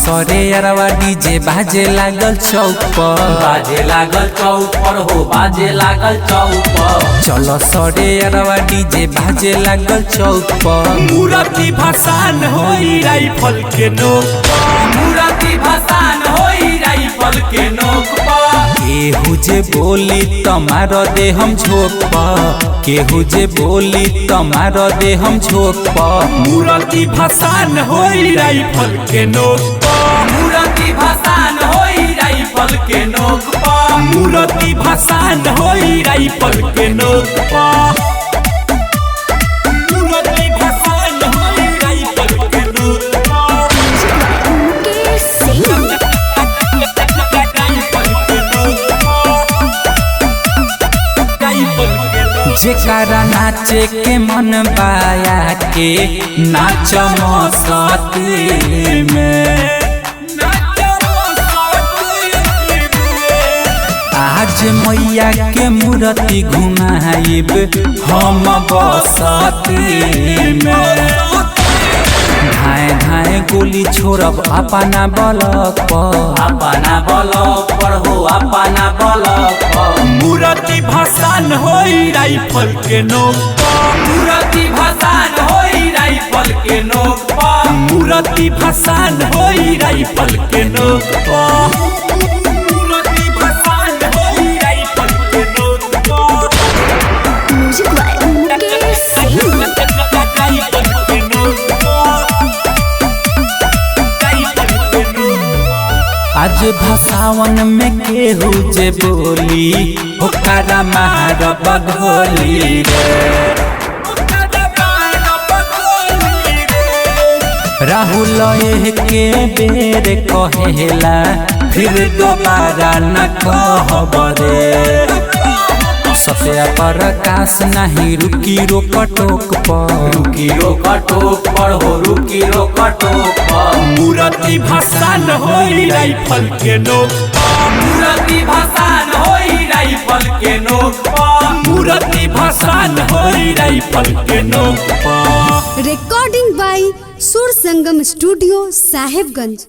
सरे अरवा डीजे बाजे लागल चौक पर, बाजे लागल चौक पर हो, बाजे लागल चौक पर। चलो सरे अरवा डीजे बाजे लागल चौक पर। मूर्ति भसान होई राइफल के नोक पर, मूर्ति भसान होई राइफल के नोक पर। केहू जे बोली तमार दे हम झोंक पर, केहू जे बोली तमार दे हम झोंक पर। मूर्ति भसान होई राइफल के नोक पर, मूर्ति भसान होई राइफल के नोक पर। मूर्ति भसान होई राइफल के नोक पर। मूर्ति भसान होई राइफल के नोक पर। जेकारा नाचे के मन बाया के नाच मस्ती में। आज मैया के मूर्ति घुमाइब हम बसती में। धाए धाए गोली छोड़ब अपना बलक पर, अपना बलक पर हो, अपना बलक पर। मूर्ति भसान होई राइफल के नोक पर, मूर्ति भसान होई राइफल के नोक पर। मूर्ति भसान होई राइफल के नोक पर। मूर्ति भसान होई राइफल के नोक पर। राइफल के नोक पर। आज भसावन में केहू जे बोली ओकरा मार बघोली रे। राहुल के बेर कहेला फिर दोबारा न कहब रे। सत्या प्रकाश नहीं रुकी रोकटोक पर, रुकी रोकटोक पर हो, रुकी रोकटोक पर। मूर्ति भसान होई राइफल के नोक पर, मूर्ति भसान होई राइफल के नोक पर। मूर्ति भसान होई राइफल के नोक पर। रिकॉर्डिंग बाय सुर संगम स्टूडियो साहेबगंज।